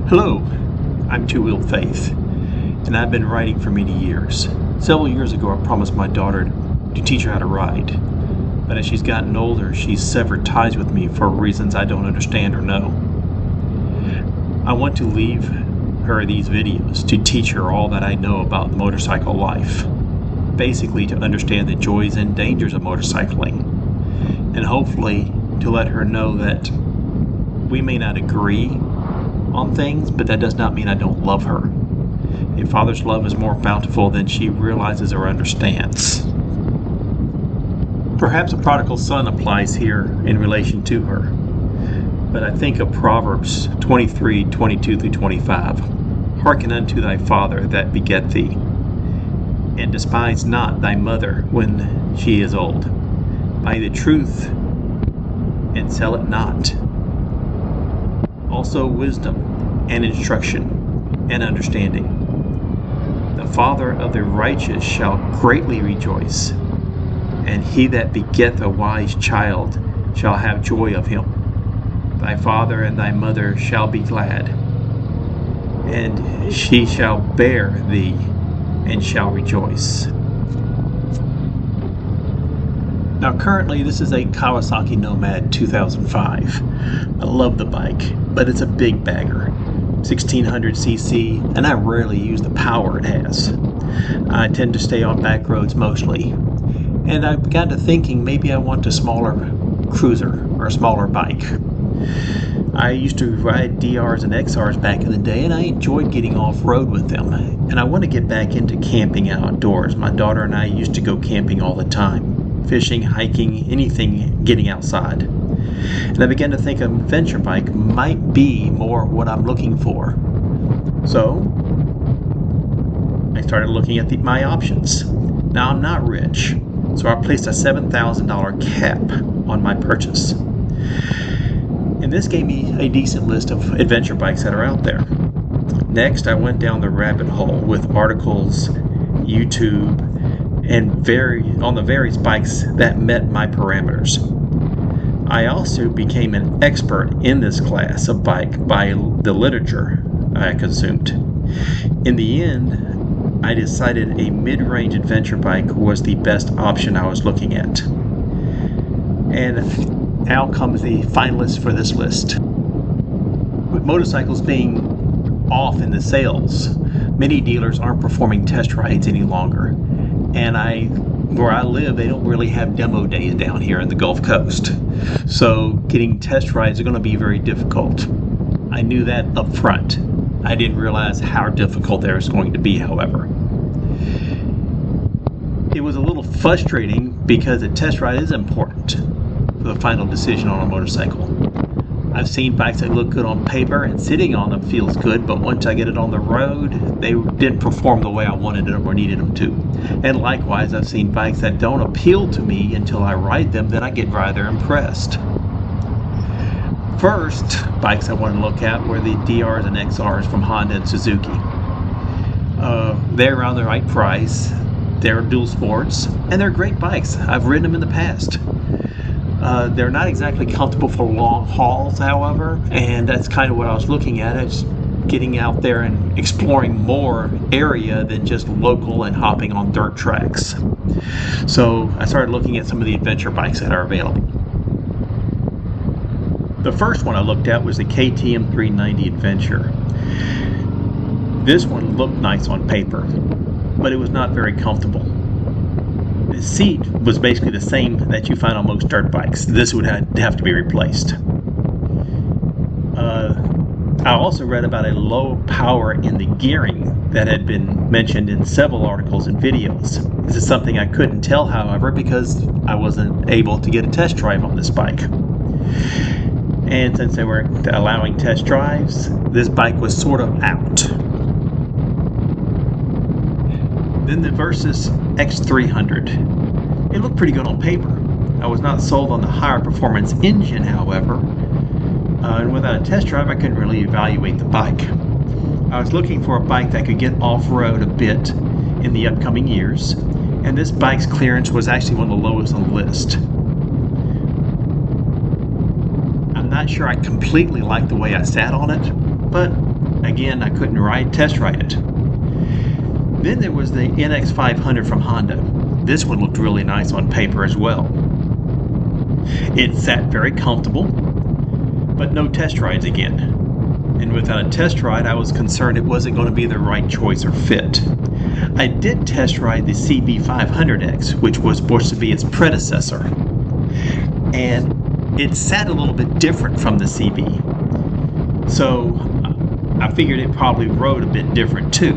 Hello, I'm Two Wheel Faith, and I've been riding for many years. Several years ago, I promised my daughter to teach her how to ride, but as she's gotten older, she's severed ties with me for reasons I don't understand or know. I want to leave her these videos to teach her all that I know about motorcycle life, basically to understand the joys and dangers of motorcycling, and hopefully to let her know that we may not agree on things, but that does not mean I don't love her. A father's love is more bountiful than she realizes or understands. Perhaps a prodigal son applies here in relation to her, but I think of Proverbs 23:22-25. Hearken unto thy father that beget thee, and despise not thy mother when she is old. Buy the truth and sell it not. Also wisdom and instruction and understanding. The father of the righteous shall greatly rejoice, and he that begetteth a wise child shall have joy of him. Thy father and thy mother shall be glad, and she shall bear thee and shall rejoice. Now currently this is a Kawasaki Nomad 2005. I love the bike, but it's a big bagger, 1600cc, and I rarely use the power it has. I tend to stay on back roads mostly, and I got to thinking maybe I want a smaller cruiser or a smaller bike. I used to ride DRs and XRs back in the day, and I enjoyed getting off-road with them, and I want to get back into camping outdoors. My daughter and I used to go camping all the time. Fishing, hiking, anything getting outside. And I began to think an adventure bike might be more what I'm looking for. So I started looking at my options. Now I'm not rich, so I placed a $7,000 cap on my purchase. And this gave me a decent list of adventure bikes that are out there. Next, I went down the rabbit hole with articles, YouTube, and on the various bikes that met my parameters. I also became an expert in this class of bike by the literature I consumed. In the end, I decided a mid-range adventure bike was the best option I was looking at. And now comes the finalists for this list. With motorcycles being off in the sales, many dealers aren't performing test rides any longer. And where I live, they don't really have demo days down here in the Gulf Coast. So getting test rides are going to be very difficult. I knew that up front. I didn't realize how difficult they was going to be, however. It was a little frustrating because a test ride is important for the final decision on a motorcycle. I've seen bikes that look good on paper and sitting on them feels good, but once I get it on the road, they didn't perform the way I wanted them or needed them to. And likewise, I've seen bikes that don't appeal to me until I ride them, then I get rather impressed. First, bikes I wanted to look at were the DRs and XRs from Honda and Suzuki. They're around the right price, they're dual sports, and they're great bikes. I've ridden them in the past. They're not exactly comfortable for long hauls, however, and that's kind of what I was looking at. It's getting out there and exploring more area than just local and hopping on dirt tracks. So I started looking at some of the adventure bikes that are available. The first one I looked at was the KTM 390 Adventure. This one looked nice on paper, but it was not very comfortable. The seat was basically the same that you find on most dirt bikes. This would have to be replaced. I also read about a low power in the gearing that had been mentioned in several articles and videos. This is something I couldn't tell, however, because I wasn't able to get a test drive on this bike. And since they were allowing test drives, this bike was sort of out. Then the Versys X300. It looked pretty good on paper. I was not sold on the higher performance engine, however, and without a test drive, I couldn't really evaluate the bike. I was looking for a bike that could get off-road a bit in the upcoming years, and this bike's clearance was actually one of the lowest on the list. I'm not sure I completely liked the way I sat on it, but again, I couldn't test ride it. Then there was the NX500 from Honda. This one looked really nice on paper as well. It sat very comfortable, but no test rides again. And without a test ride, I was concerned it wasn't going to be the right choice or fit. I did test ride the CB500X, which was supposed to be its predecessor. And it sat a little bit different from the CB. So I figured it probably rode a bit different too.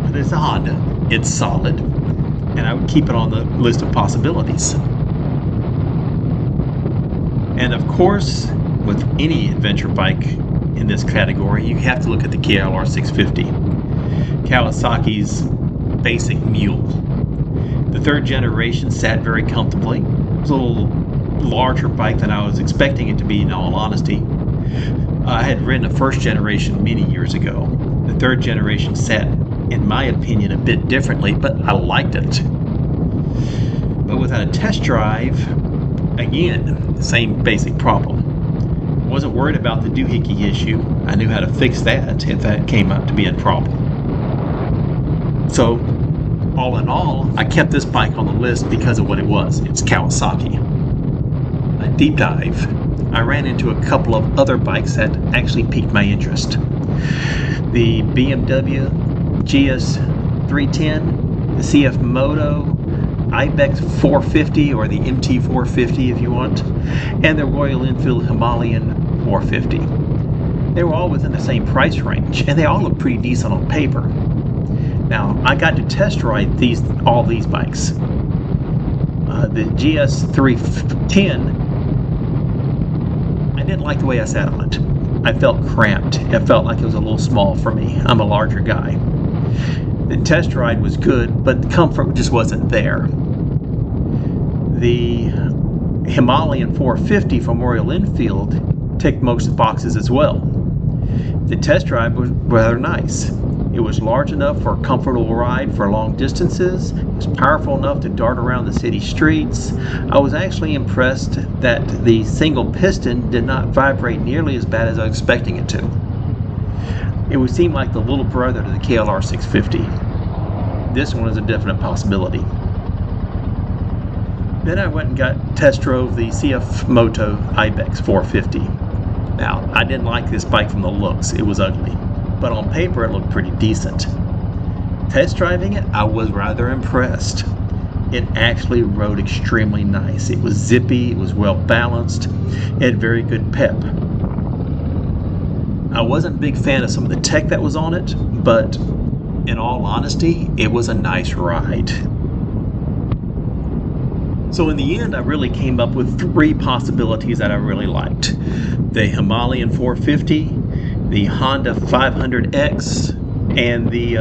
But it's a Honda, it's solid, and I would keep it on the list of possibilities. And of course, with any adventure bike in this category, you have to look at the KLR 650, Kawasaki's basic mule. The third generation sat very comfortably. It was a little larger bike than I was expecting it to be, in all honesty. I had ridden a first generation many years ago. The third generation sat, in my opinion, a bit differently, but I liked it. But without a test drive, again, the same basic problem. Wasn't worried about the doohickey issue. I knew how to fix that if that came out to be a problem. So, all in all, I kept this bike on the list because of what it was. It's Kawasaki. A deep dive, I ran into a couple of other bikes that actually piqued my interest. The BMW GS310, the CF Moto, Ibex 450, or the MT 450 if you want, and the Royal Enfield Himalayan 450. They were all within the same price range, and they all look pretty decent on paper. Now, I got to test ride all these bikes. The GS310, I didn't like the way I sat on it. I felt cramped. It felt like it was a little small for me. I'm a larger guy. The test ride was good, but the comfort just wasn't there. The Himalayan 450 from Royal Enfield ticked most of the boxes as well. The test drive was rather nice. It was large enough for a comfortable ride for long distances. It was powerful enough to dart around the city streets. I was actually impressed that the single piston did not vibrate nearly as bad as I was expecting it to. It would seem like the little brother to the KLR 650. This one is a definite possibility. Then I went and test drove the CF Moto Ibex 450. Now, I didn't like this bike from the looks. It was ugly. But on paper, it looked pretty decent. Test driving it, I was rather impressed. It actually rode extremely nice. It was zippy, it was well balanced, it had very good pep. I wasn't a big fan of some of the tech that was on it, but in all honesty, it was a nice ride. So in the end, I really came up with three possibilities that I really liked. The Himalayan 450, the Honda 500X, and the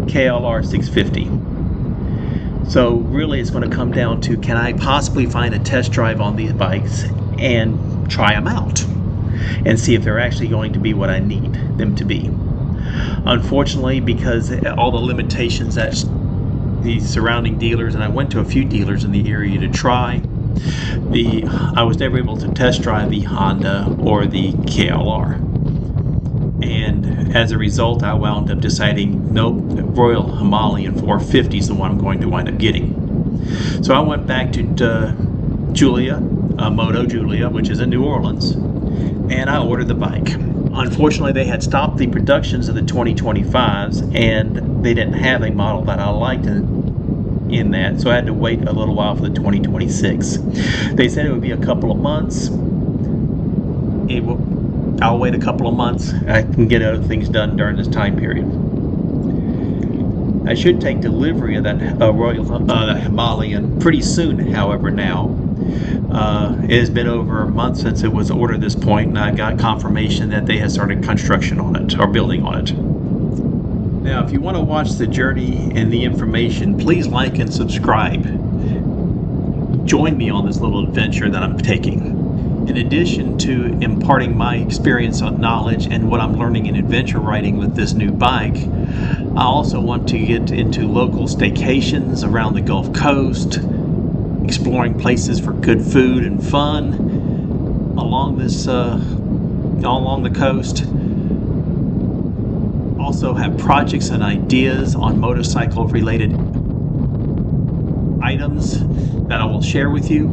KLR 650. So really it's going to come down to, can I possibly find a test drive on these bikes and try them out and see if they're actually going to be what I need them to be. Unfortunately, because all the limitations that the surrounding dealers, and I went to a few dealers in the area to try, I was never able to test drive the Honda or the KLR. And as a result, I wound up deciding, nope, Royal Himalayan 450 is the one I'm going to wind up getting. So I went back to Moto Julia, which is in New Orleans, and I ordered the bike. Unfortunately, they had stopped the productions of the 2025s, and they didn't have a model that I liked in that, so I had to wait a little while for the 2026. They said it would be a couple of months. I'll wait a couple of months. I can get other things done during this time period. I should take delivery of that Himalayan pretty soon, however, now. It has been over a month since it was ordered at this point, and I got confirmation that they had started construction on it, or building on it. Now, if you want to watch the journey and the information, please like and subscribe. Join me on this little adventure that I'm taking. In addition to imparting my experience on knowledge and what I'm learning in adventure riding with this new bike, I also want to get into local staycations around the Gulf Coast, exploring places for good food and fun along this all along the coast. Also have projects and ideas on motorcycle related items that I will share with you.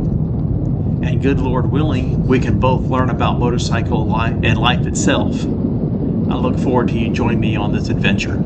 And good Lord willing, we can both learn about motorcycle life and life itself. I look forward to you joining me on this adventure.